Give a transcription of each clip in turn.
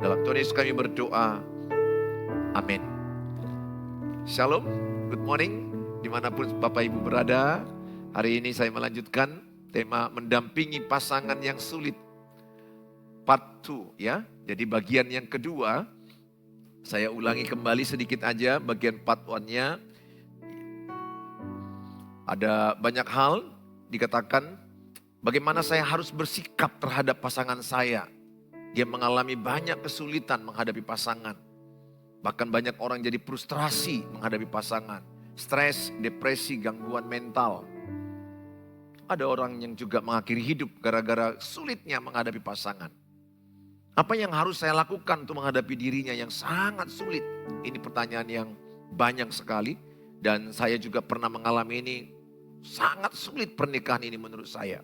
Dalam Tuhan Yesus kami berdoa. Amin. Shalom, good morning. Dimanapun Bapak Ibu berada. Hari ini saya melanjutkan tema mendampingi pasangan yang sulit. Part 2 ya. Jadi bagian yang kedua. Saya ulangi kembali sedikit aja bagian part 1-nya. Ada banyak hal dikatakan bagaimana saya harus bersikap terhadap pasangan saya. Dia mengalami banyak kesulitan menghadapi pasangan. Bahkan banyak orang jadi frustrasi menghadapi pasangan. Stres, depresi, gangguan mental. Ada orang yang juga mengakhiri hidup gara-gara sulitnya menghadapi pasangan. Apa yang harus saya lakukan untuk menghadapi dirinya yang sangat sulit? Ini pertanyaan yang banyak sekali. Dan saya juga pernah mengalami ini. Sangat sulit pernikahan ini menurut saya.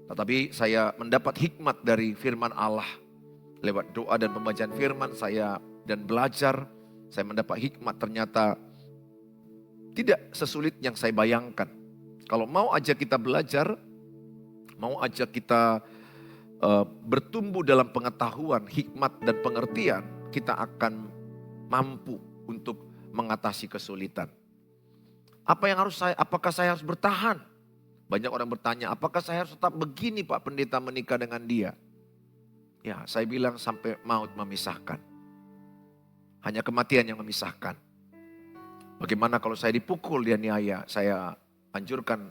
Tetapi saya mendapat hikmat dari firman Allah. Lewat doa dan pembacaan firman saya dan belajar, saya mendapat hikmat ternyata tidak sesulit yang saya bayangkan. Kalau mau aja kita belajar, mau aja kita bertumbuh dalam pengetahuan, hikmat dan pengertian, kita akan mampu untuk mengatasi kesulitan. Apakah saya harus bertahan? Banyak orang bertanya, apakah saya harus tetap begini Pak Pendeta menikah dengan dia? Ya, saya bilang sampai maut memisahkan. Hanya kematian yang memisahkan. Bagaimana kalau saya dipukul, dianiaya? Saya anjurkan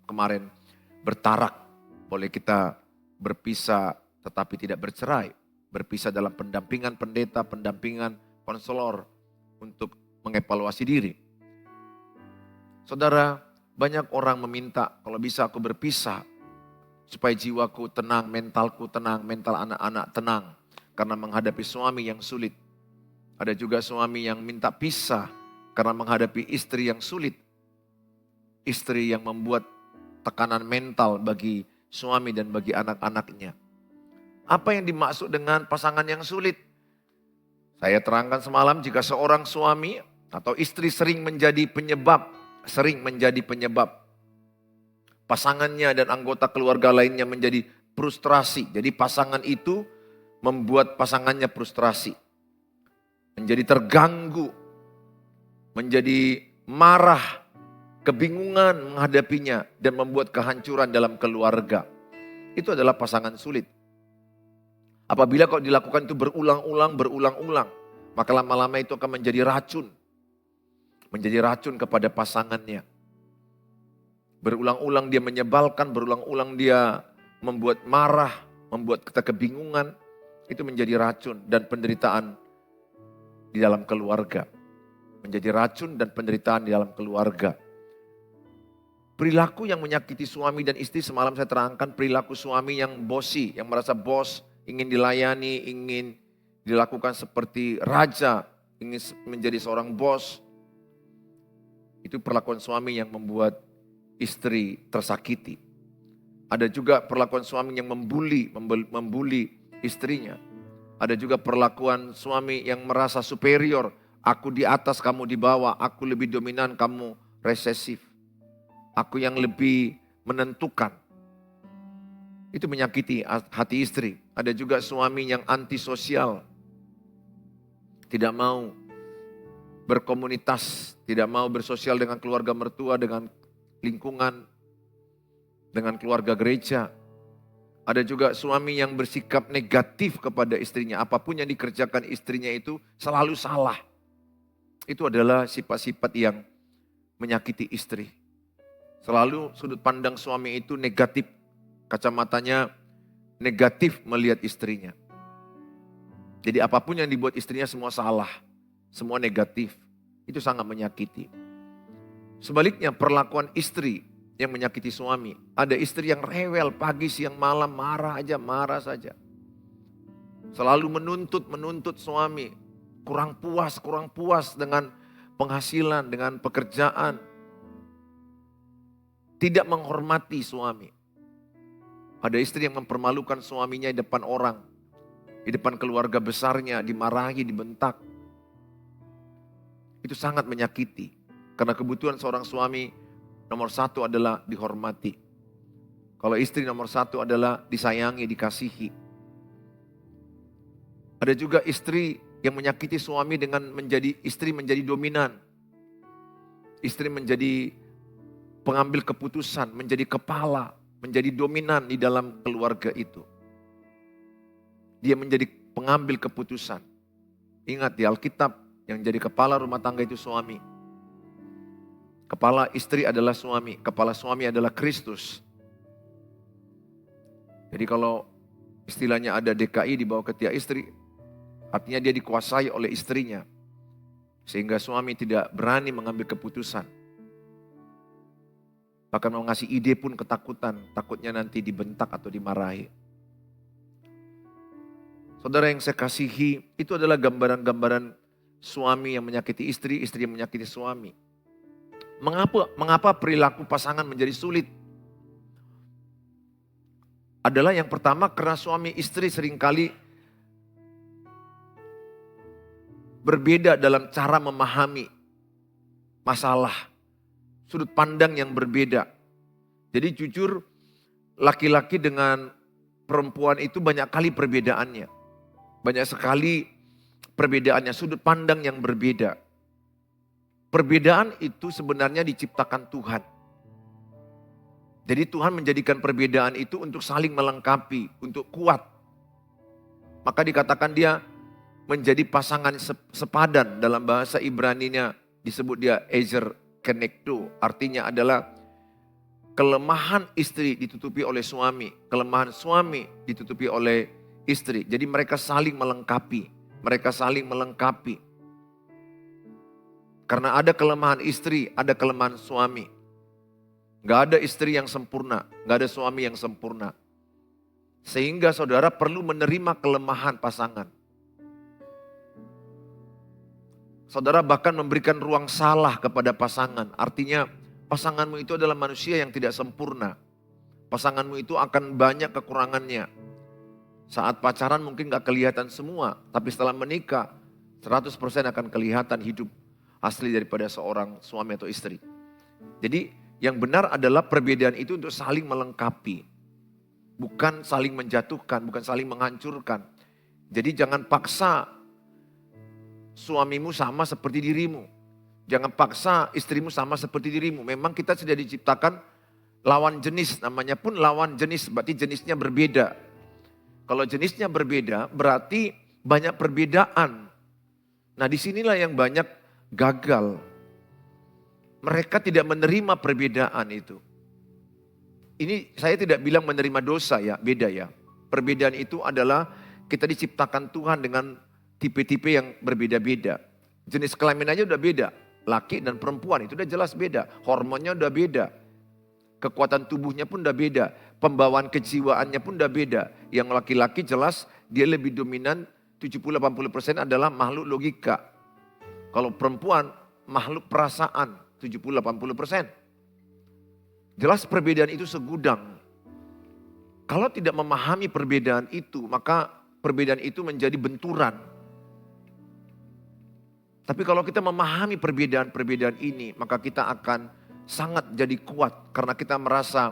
kemarin bertarak. Boleh kita berpisah tetapi tidak bercerai. Berpisah dalam pendampingan pendeta, pendampingan konselor untuk mengevaluasi diri. Saudara, banyak orang meminta kalau bisa aku berpisah. Supaya jiwaku tenang, mentalku tenang, mental anak-anak tenang. Karena menghadapi suami yang sulit. Ada juga suami yang minta pisah karena menghadapi istri yang sulit. Istri yang membuat tekanan mental bagi suami dan bagi anak-anaknya. Apa yang dimaksud dengan pasangan yang sulit? Saya terangkan semalam jika seorang suami atau istri sering menjadi penyebab pasangannya dan anggota keluarga lainnya menjadi frustrasi. Jadi pasangan itu membuat pasangannya frustrasi. Menjadi terganggu, menjadi marah, kebingungan menghadapinya dan membuat kehancuran dalam keluarga. Itu adalah pasangan sulit. Apabila kau dilakukan itu berulang-ulang, maka lama-lama itu akan menjadi racun. Menjadi racun kepada pasangannya. Berulang-ulang dia menyebalkan, berulang-ulang dia membuat marah, membuat kita kebingungan. Itu menjadi racun dan penderitaan di dalam keluarga. Menjadi racun dan penderitaan di dalam keluarga. Perilaku yang menyakiti suami dan istri semalam saya terangkan perilaku suami yang bossy, yang merasa bos, ingin dilayani, ingin dilakukan seperti raja, ingin menjadi seorang bos. Itu perlakuan suami yang membuat istri tersakiti. Ada juga perlakuan suami yang membuli istrinya. Ada juga perlakuan suami yang merasa superior. Aku di atas, kamu di bawah. Aku lebih dominan, kamu resesif. Aku yang lebih menentukan. Itu menyakiti hati istri. Ada juga suami yang antisosial. Tidak mau berkomunitas. Tidak mau bersosial dengan keluarga mertua, dengan lingkungan, dengan keluarga gereja. Ada juga suami yang bersikap negatif kepada istrinya. Apapun yang dikerjakan istrinya itu selalu salah. Itu adalah sifat-sifat yang menyakiti istri. Selalu sudut pandang suami itu negatif. Kacamatanya negatif melihat istrinya. Jadi apapun yang dibuat istrinya semua salah. Semua negatif. Itu sangat menyakiti. Sebaliknya perlakuan istri yang menyakiti suami. Ada istri yang rewel pagi, siang, malam, marah saja. Selalu menuntut suami. Kurang puas dengan penghasilan, dengan pekerjaan. Tidak menghormati suami. Ada istri yang mempermalukan suaminya di depan orang. Di depan keluarga besarnya, dimarahi, dibentak. Itu sangat menyakiti. Karena kebutuhan seorang suami nomor satu adalah dihormati. Kalau istri nomor satu adalah disayangi, dikasihi. Ada juga istri yang menyakiti suami dengan istri menjadi dominan. Istri menjadi pengambil keputusan, menjadi kepala, menjadi dominan di dalam keluarga itu. Dia menjadi pengambil keputusan. Ingat di Alkitab yang jadi kepala rumah tangga itu suami. Kepala istri adalah suami, kepala suami adalah Kristus. Jadi kalau istilahnya ada DKI di bawah ketiak istri, artinya dia dikuasai oleh istrinya. Sehingga suami tidak berani mengambil keputusan. Bahkan mau ngasih ide pun ketakutan, takutnya nanti dibentak atau dimarahi. Saudara yang saya kasihi, itu adalah gambaran-gambaran suami yang menyakiti istri, istri yang menyakiti suami. Mengapa perilaku pasangan menjadi sulit? Adalah yang pertama karena suami istri seringkali berbeda dalam cara memahami masalah, sudut pandang yang berbeda. Jadi jujur, laki-laki dengan perempuan itu banyak kali perbedaannya. Banyak sekali perbedaannya, sudut pandang yang berbeda. Perbedaan itu sebenarnya diciptakan Tuhan. Jadi Tuhan menjadikan perbedaan itu untuk saling melengkapi, untuk kuat. Maka dikatakan dia menjadi pasangan sepadan, dalam bahasa Ibraninya disebut dia ezer kenekto. Artinya adalah kelemahan istri ditutupi oleh suami, kelemahan suami ditutupi oleh istri. Jadi mereka saling melengkapi, Karena ada kelemahan istri, ada kelemahan suami. Gak ada istri yang sempurna, gak ada suami yang sempurna. Sehingga saudara perlu menerima kelemahan pasangan. Saudara bahkan memberikan ruang salah kepada pasangan. Artinya pasanganmu itu adalah manusia yang tidak sempurna. Pasanganmu itu akan banyak kekurangannya. Saat pacaran mungkin gak kelihatan semua. Tapi setelah menikah 100% akan kelihatan hidup asli daripada seorang suami atau istri. Jadi yang benar adalah perbedaan itu untuk saling melengkapi. Bukan saling menjatuhkan, bukan saling menghancurkan. Jadi jangan paksa suamimu sama seperti dirimu. Jangan paksa istrimu sama seperti dirimu. Memang kita sudah diciptakan lawan jenis, namanya pun lawan jenis, berarti jenisnya berbeda. Kalau jenisnya berbeda, berarti banyak perbedaan. Nah disinilah yang banyak gagal. Mereka tidak menerima perbedaan itu. Ini saya tidak bilang menerima dosa ya, beda ya. Perbedaan itu adalah kita diciptakan Tuhan dengan tipe-tipe yang berbeda-beda. Jenis kelamin aja udah beda. Laki dan perempuan itu udah jelas beda. Hormonnya udah beda. Kekuatan tubuhnya pun udah beda. Pembawaan kejiwaannya pun udah beda. Yang laki-laki jelas dia lebih dominan 70-80% adalah makhluk logika. Kalau perempuan makhluk perasaan 70-80%. Jelas perbedaan itu segudang. Kalau tidak memahami perbedaan itu, maka perbedaan itu menjadi benturan. Tapi kalau kita memahami perbedaan-perbedaan ini, maka kita akan sangat jadi kuat. Karena kita merasa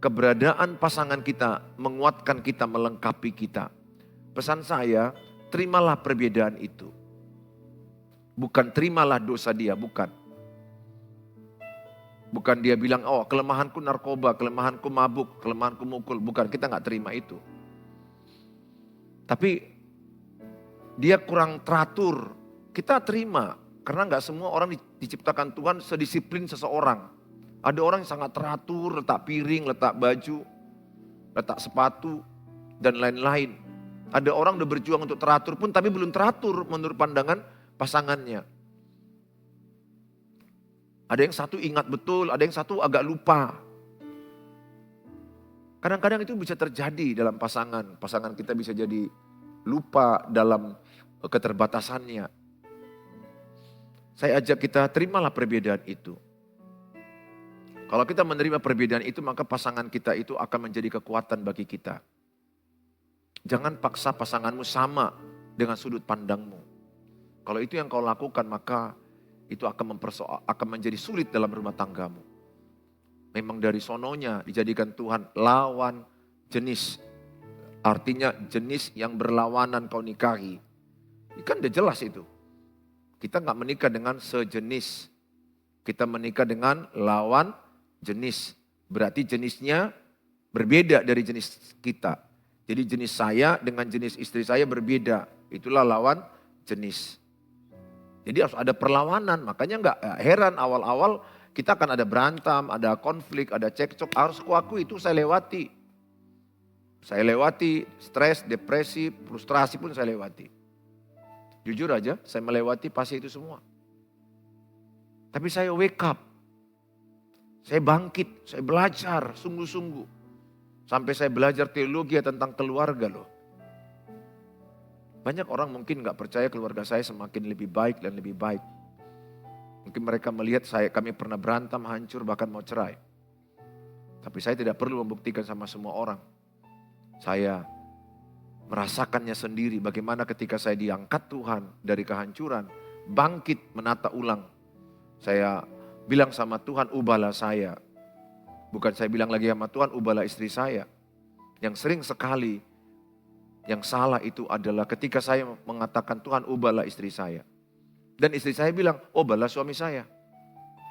keberadaan pasangan kita menguatkan kita, melengkapi kita. Pesan saya, terimalah perbedaan itu. Bukan terimalah dosa dia, bukan. Bukan dia bilang, oh kelemahanku narkoba, kelemahanku mabuk, kelemahanku mukul. Bukan, kita gak terima itu. Tapi dia kurang teratur, kita terima. Karena gak semua orang diciptakan Tuhan sedisiplin seseorang. Ada orang yang sangat teratur, letak piring, letak baju, letak sepatu, dan lain-lain. Ada orang udah berjuang untuk teratur pun tapi belum teratur menurut pandangan pasangannya. Ada yang satu ingat betul, ada yang satu agak lupa. Kadang-kadang itu bisa terjadi dalam pasangan. Pasangan kita bisa jadi lupa dalam keterbatasannya. Saya ajak kita terimalah perbedaan itu. Kalau kita menerima perbedaan itu, maka pasangan kita itu akan menjadi kekuatan bagi kita. Jangan paksa pasanganmu sama dengan sudut pandangmu. Kalau itu yang kau lakukan, maka itu akan menjadi sulit dalam rumah tanggamu. Memang dari sononya dijadikan Tuhan lawan jenis. Artinya jenis yang berlawanan kau nikahi. Kan udah jelas itu. Kita nggak menikah dengan sejenis. Kita menikah dengan lawan jenis. Berarti jenisnya berbeda dari jenis kita. Jadi jenis saya dengan jenis istri saya berbeda. Itulah lawan jenis. Jadi harus ada perlawanan. Makanya nggak heran awal-awal kita akan ada berantem, ada konflik, ada cekcok. Harus kuakui itu saya lewati. Saya lewati stres, depresi, frustrasi pun saya lewati. Jujur aja, saya melewati pasti itu semua. Tapi saya wake up. Saya bangkit, saya belajar sungguh-sungguh. Sampai saya belajar teologi tentang keluarga loh. Banyak orang mungkin gak percaya keluarga saya semakin lebih baik dan lebih baik. Mungkin mereka melihat kami pernah berantem, hancur, bahkan mau cerai. Tapi saya tidak perlu membuktikan sama semua orang. Saya merasakannya sendiri bagaimana ketika saya diangkat Tuhan dari kehancuran, bangkit menata ulang. Saya bilang sama Tuhan, ubahlah saya. Bukan saya bilang lagi sama Tuhan, ubahlah istri saya. Yang sering sekali yang salah itu adalah ketika saya mengatakan Tuhan ubahlah istri saya. Dan istri saya bilang, ubahlah suami saya.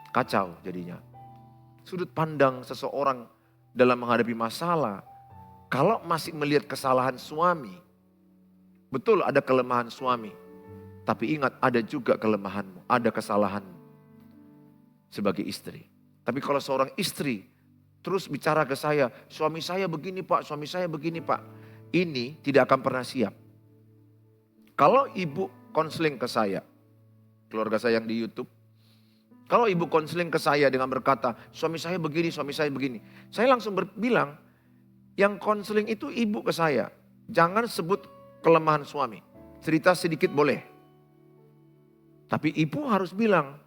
Kacau jadinya. Sudut pandang seseorang dalam menghadapi masalah, kalau masih melihat kesalahan suami, betul ada kelemahan suami. Tapi ingat ada juga kelemahanmu, ada kesalahanmu sebagai istri. Tapi kalau seorang istri terus bicara ke saya, suami saya begini pak, suami saya begini pak. Ini tidak akan pernah siap. Kalau ibu konseling ke saya, keluarga saya yang di YouTube. Kalau ibu konseling ke saya dengan berkata, suami saya begini, suami saya begini. Saya langsung bilang, yang konseling itu ibu ke saya. Jangan sebut kelemahan suami. Cerita sedikit boleh. Tapi ibu harus bilang,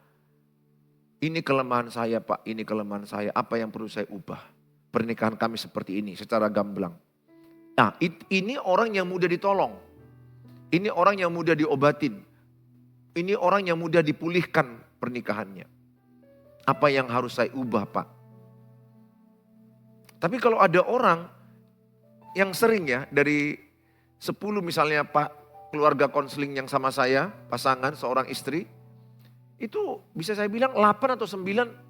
ini kelemahan saya pak, ini kelemahan saya. Apa yang perlu saya ubah? Pernikahan kami seperti ini secara gamblang. Nah ini orang yang mudah ditolong. Ini orang yang mudah diobatin. Ini orang yang mudah dipulihkan pernikahannya. Apa yang harus saya ubah pak? Tapi kalau ada orang yang sering ya dari 10 misalnya pak keluarga konseling yang sama saya, pasangan seorang istri. Itu bisa saya bilang 8 atau 9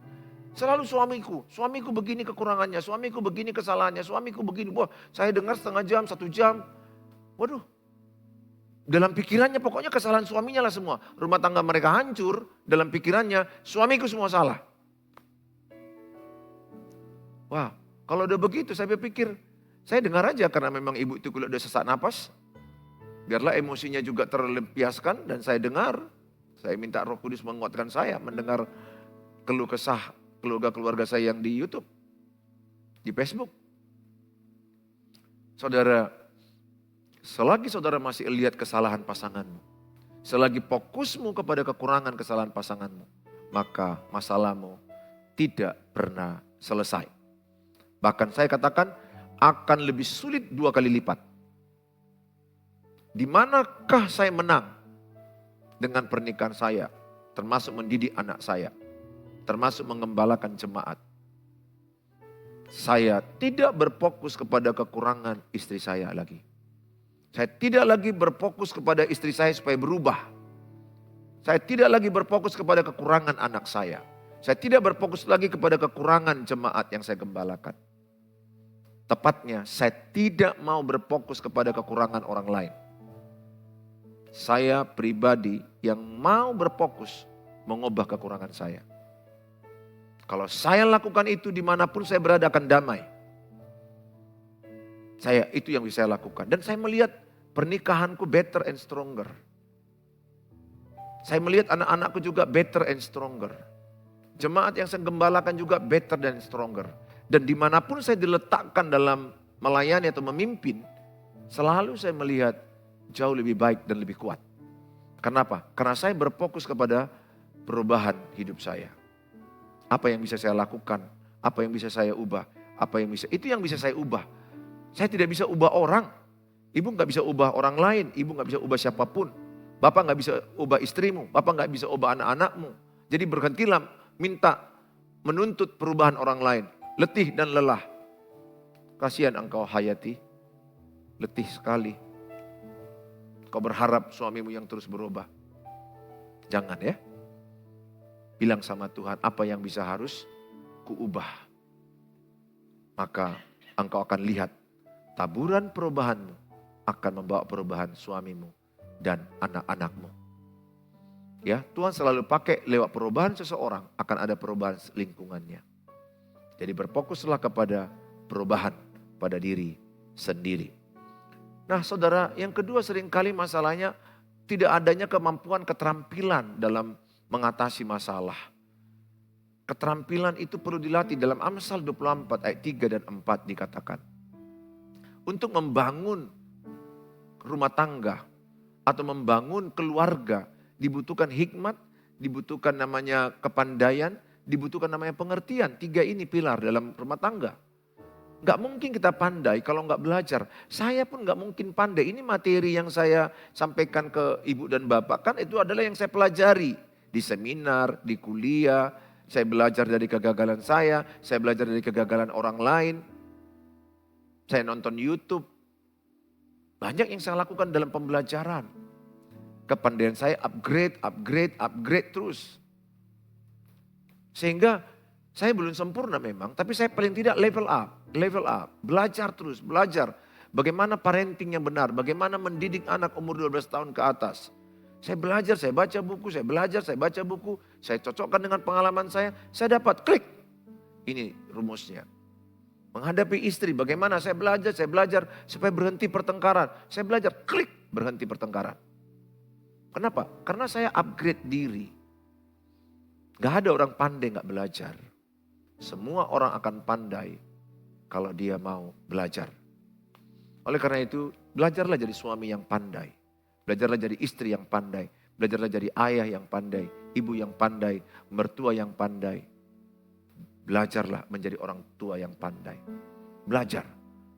selalu suamiku begini kekurangannya, suamiku begini kesalahannya, suamiku begini. Wah saya dengar setengah jam, 1 jam. Waduh. Dalam pikirannya pokoknya kesalahan suaminya lah semua. Rumah tangga mereka hancur, dalam pikirannya suamiku semua salah. Wah kalau udah begitu saya berpikir, saya dengar aja karena memang ibu itu kalau udah sesak napas. Biarlah emosinya juga terlampiaskan dan saya dengar. Saya minta Roh Kudus menguatkan saya mendengar keluh kesah keluarga saya yang di YouTube, di Facebook. Saudara, selagi saudara masih lihat kesalahan pasanganmu, selagi fokusmu kepada kekurangan kesalahan pasanganmu, maka masalahmu tidak pernah selesai. Bahkan saya katakan akan lebih sulit 2 kali lipat. Di manakah saya menang dengan pernikahan saya, termasuk mendidik anak saya, termasuk mengembalakan jemaat. Saya tidak berfokus kepada kekurangan istri saya lagi. Saya tidak lagi berfokus kepada istri saya supaya berubah. Saya tidak lagi berfokus kepada kekurangan anak saya. Saya tidak berfokus lagi kepada kekurangan jemaat yang saya gembalakan. Tepatnya, saya tidak mau berfokus kepada kekurangan orang lain. Saya pribadi yang mau berfokus mengubah kekurangan saya. Kalau saya lakukan itu dimanapun saya berada akan damai. Itu yang bisa saya lakukan. Dan saya melihat pernikahanku better and stronger. Saya melihat anak-anakku juga better and stronger. Jemaat yang saya gembalakan juga better dan stronger. Dan dimanapun saya diletakkan dalam melayani atau memimpin, selalu saya melihat jauh lebih baik dan lebih kuat. Kenapa? Karena saya berfokus kepada perubahan hidup saya. Apa yang bisa saya lakukan? Apa yang bisa saya ubah? Itu yang bisa saya ubah. Saya tidak bisa ubah orang. Ibu gak bisa ubah orang lain. Ibu gak bisa ubah siapapun. Bapak gak bisa ubah istrimu. Bapak gak bisa ubah anak-anakmu. Jadi berhentilah minta menuntut perubahan orang lain. Letih dan lelah. Kasihan engkau hayati. letih sekali. Kau berharap suamimu yang terus berubah. Jangan ya. Bilang sama Tuhan, apa yang bisa harus kuubah. Maka engkau akan lihat taburan perubahanmu akan membawa perubahan suamimu dan anak-anakmu. Ya, Tuhan selalu pakai lewat perubahan seseorang akan ada perubahan lingkungannya. Jadi berfokuslah kepada perubahan pada diri sendiri. Nah saudara, yang kedua seringkali masalahnya tidak adanya kemampuan keterampilan dalam mengatasi masalah. Keterampilan itu perlu dilatih. Dalam Amsal 24 ayat 3 dan 4 dikatakan. Untuk membangun rumah tangga atau membangun keluarga dibutuhkan hikmat, dibutuhkan namanya kepandaian, dibutuhkan namanya pengertian. 3 ini pilar dalam rumah tangga. Gak mungkin kita pandai kalau gak belajar. Saya pun gak mungkin pandai. Ini materi yang saya sampaikan ke ibu dan bapak. Kan itu adalah yang saya pelajari. Di seminar, di kuliah. Saya belajar dari kegagalan saya belajar dari kegagalan orang lain. Saya nonton YouTube. Banyak yang saya lakukan dalam pembelajaran. Kepandaian saya upgrade terus. Sehingga saya belum sempurna memang, tapi saya paling tidak level up. Belajar terus, belajar. Bagaimana parenting yang benar, bagaimana mendidik anak umur 12 tahun ke atas. Saya belajar, saya baca buku, saya belajar, saya baca buku. Saya cocokkan dengan pengalaman saya dapat klik. Ini rumusnya. Menghadapi istri, bagaimana saya belajar supaya berhenti pertengkaran. Saya belajar, klik, berhenti pertengkaran. Kenapa? Karena saya upgrade diri. Gak ada orang pandai gak belajar. Semua orang akan pandai kalau dia mau belajar. Oleh karena itu, belajarlah jadi suami yang pandai. Belajarlah jadi istri yang pandai. Belajarlah jadi ayah yang pandai, ibu yang pandai, mertua yang pandai. Belajarlah menjadi orang tua yang pandai. Belajar.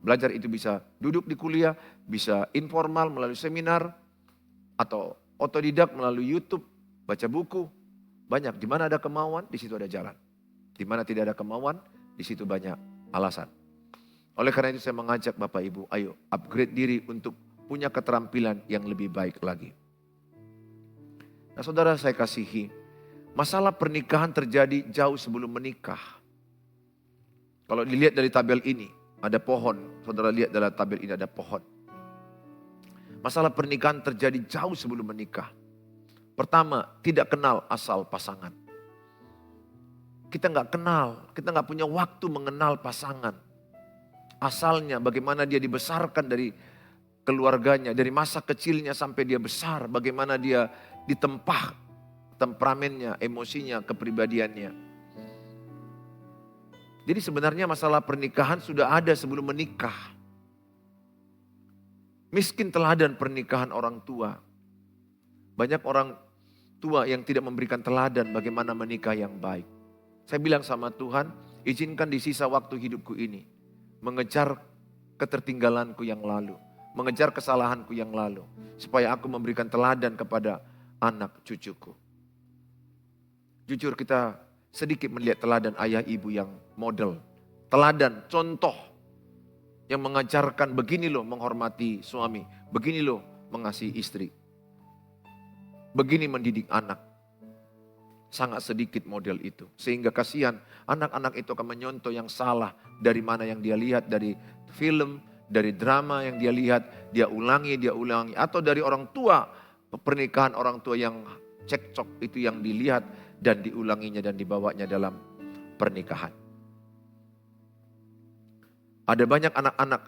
Belajar itu bisa duduk di kuliah, bisa informal melalui seminar, atau otodidak melalui YouTube, baca buku. Banyak, di mana ada kemauan, di situ ada jalan. Di mana tidak ada kemauan, di situ banyak alasan. Oleh karena itu saya mengajak Bapak Ibu, ayo upgrade diri untuk punya keterampilan yang lebih baik lagi. Nah saudara saya kasihi, masalah pernikahan terjadi jauh sebelum menikah. Kalau dilihat dari tabel ini, ada pohon. Saudara lihat dalam tabel ini ada pohon. Masalah pernikahan terjadi jauh sebelum menikah. Pertama, tidak kenal asal pasangan. Kita nggak kenal, kita nggak punya waktu mengenal pasangan. Asalnya, bagaimana dia dibesarkan dari keluarganya, dari masa kecilnya sampai dia besar, bagaimana dia ditempah temperamennya, emosinya, kepribadiannya. Jadi sebenarnya masalah pernikahan sudah ada sebelum menikah. Miskin teladan pernikahan orang tua. Banyak orang tua yang tidak memberikan teladan bagaimana menikah yang baik. Saya bilang sama Tuhan, izinkan di sisa waktu hidupku ini mengejar ketertinggalanku yang lalu, mengejar kesalahanku yang lalu, supaya aku memberikan teladan kepada anak cucuku. Jujur kita sedikit melihat teladan ayah ibu yang model, teladan, contoh yang mengajarkan begini loh menghormati suami, begini loh mengasihi istri, begini mendidik anak. Sangat sedikit model itu. Sehingga kasihan anak-anak itu akan menyontoh yang salah dari mana yang dia lihat dari film, dari drama yang dia lihat, dia ulangi. Atau dari orang tua, pernikahan orang tua yang cekcok itu yang dilihat dan diulanginya dan dibawanya dalam pernikahan. Ada banyak anak-anak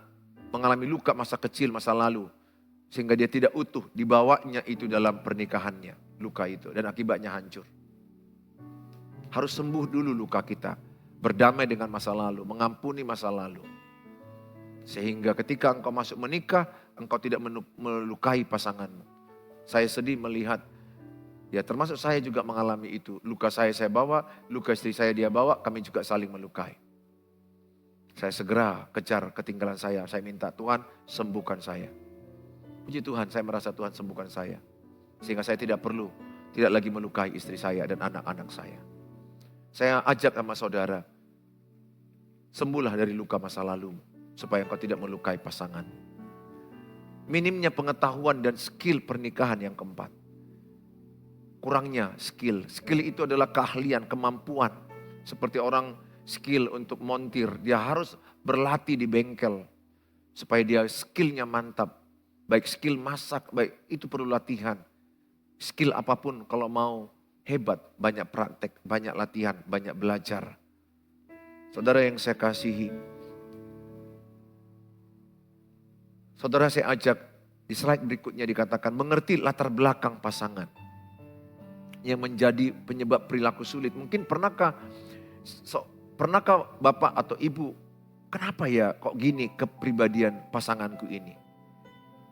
mengalami luka masa kecil, masa lalu. Sehingga dia tidak utuh, dibawanya itu dalam pernikahannya. Luka itu dan akibatnya hancur. Harus sembuh dulu luka kita. Berdamai dengan masa lalu, mengampuni masa lalu. Sehingga ketika engkau masuk menikah, engkau tidak melukai pasanganmu. Saya sedih melihat, ya termasuk saya juga mengalami itu. Luka saya bawa, luka istri saya dia bawa, kami juga saling melukai. Saya segera kejar ketinggalan saya minta Tuhan sembuhkan saya. Puji Tuhan, saya merasa Tuhan sembuhkan saya. Sehingga saya tidak lagi melukai istri saya dan anak-anak saya. Saya ajak sama saudara, sembuhlah dari luka masa lalu supaya engkau tidak melukai pasangan. Minimnya pengetahuan dan skill pernikahan yang keempat. Kurangnya skill. Skill itu adalah keahlian, kemampuan. Seperti orang skill untuk montir, dia harus berlatih di bengkel. Supaya dia skillnya mantap. Baik skill masak, baik itu perlu latihan. Skill apapun kalau mau hebat, banyak praktek, banyak latihan, banyak belajar. Saudara yang saya kasihi, saudara saya ajak di slide berikutnya dikatakan mengerti latar belakang pasangan yang menjadi penyebab perilaku sulit. Mungkin pernahkah Bapak atau Ibu, kenapa ya kok gini kepribadian pasanganku ini?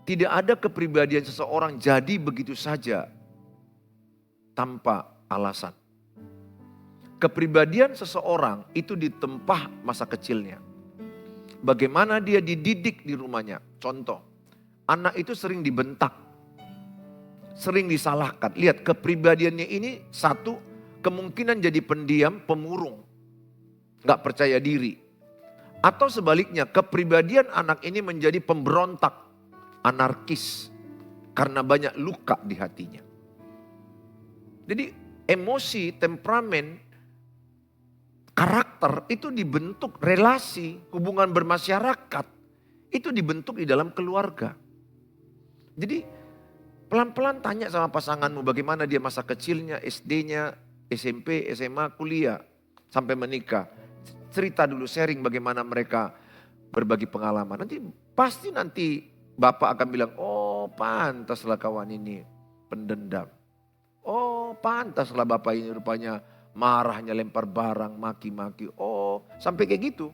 Tidak ada kepribadian seseorang jadi begitu saja tanpa alasan. Kepribadian seseorang itu ditempah masa kecilnya. Bagaimana dia dididik di rumahnya. Contoh, anak itu sering dibentak, sering disalahkan. Lihat kepribadiannya ini satu, kemungkinan jadi pendiam, pemurung, gak percaya diri. Atau sebaliknya, kepribadian anak ini menjadi pemberontak, anarkis, karena banyak luka di hatinya. Jadi emosi, temperamen, karakter itu dibentuk, relasi, hubungan bermasyarakat itu dibentuk di dalam keluarga. Jadi pelan-pelan tanya sama pasanganmu bagaimana dia masa kecilnya, SD-nya, SMP, SMA, kuliah, sampai menikah. Cerita dulu, sharing bagaimana mereka berbagi pengalaman. Nanti Bapak akan bilang, oh pantaslah kawan ini pendendam. Oh pantaslah Bapak ini rupanya marahnya lempar barang, maki-maki. Oh sampai kayak gitu.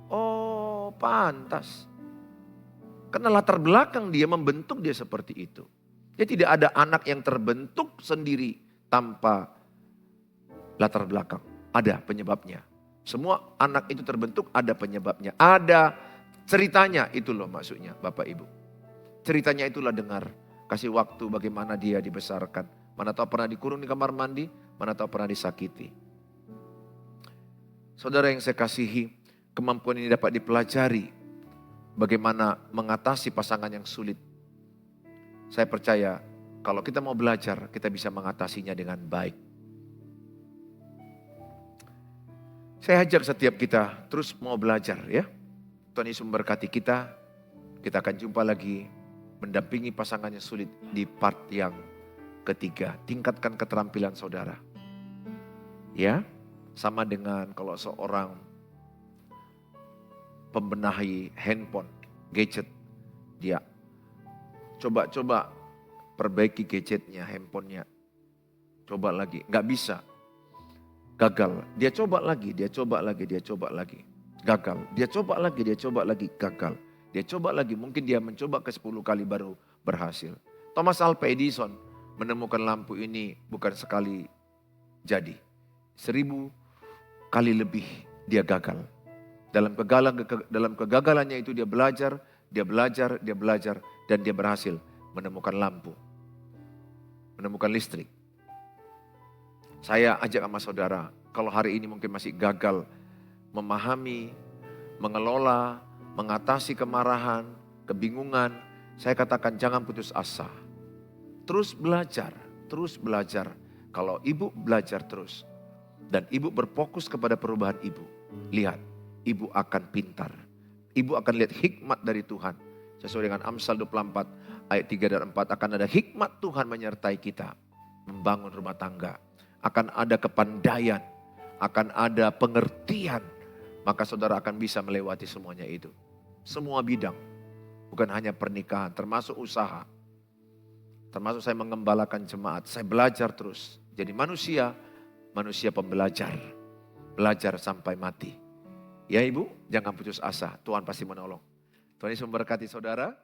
Oh pantas. Karena latar belakang dia membentuk dia seperti itu. Jadi tidak ada anak yang terbentuk sendiri tanpa latar belakang. Ada penyebabnya. Semua anak itu terbentuk ada penyebabnya. Ada ceritanya, itu loh maksudnya Bapak Ibu. Ceritanya itulah dengar. Kasih waktu bagaimana dia dibesarkan. Mana tahu pernah dikurung di kamar mandi, mana tahu pernah disakiti. Saudara yang saya kasihi, kemampuan ini dapat dipelajari. Bagaimana mengatasi pasangan yang sulit. Saya percaya kalau kita mau belajar, kita bisa mengatasinya dengan baik. Saya ajak setiap kita terus mau belajar ya. Tuhan Yesus memberkati kita. Kita akan jumpa lagi mendampingi pasangan yang sulit di part yang ketiga. Tingkatkan keterampilan saudara. Ya, sama dengan kalau seorang pembenahi handphone, gadget. Dia coba-coba perbaiki gadgetnya, handphonenya. Coba lagi, nggak bisa. Gagal. Dia coba lagi, dia coba lagi, dia coba lagi. Gagal. Dia coba lagi, dia coba lagi, gagal. Dia coba lagi, mungkin dia mencoba ke 10 kali baru berhasil. Thomas Alva Edison menemukan lampu ini bukan sekali jadi. 1000 kali lebih dia gagal. Dalam kegagalannya itu dia belajar, dan dia berhasil menemukan lampu. Menemukan listrik. Saya ajak sama saudara, kalau hari ini mungkin masih gagal memahami, mengelola, mengatasi kemarahan, kebingungan, saya katakan jangan putus asa. Terus belajar, terus belajar. Kalau ibu belajar terus dan ibu berfokus kepada perubahan ibu, lihat, ibu akan pintar. Ibu akan lihat hikmat dari Tuhan. Sesuai dengan Amsal 24 ayat 3 dan 4 akan ada hikmat Tuhan menyertai kita membangun rumah tangga. Akan ada kepandaian, akan ada pengertian, maka saudara akan bisa melewati semuanya itu. Semua bidang, bukan hanya pernikahan, termasuk usaha. Termasuk saya mengembalakan jemaat, saya belajar terus. Jadi manusia pembelajar, belajar sampai mati. Ya ibu, jangan putus asa, Tuhan pasti menolong. Tuhan Yesus memberkati saudara.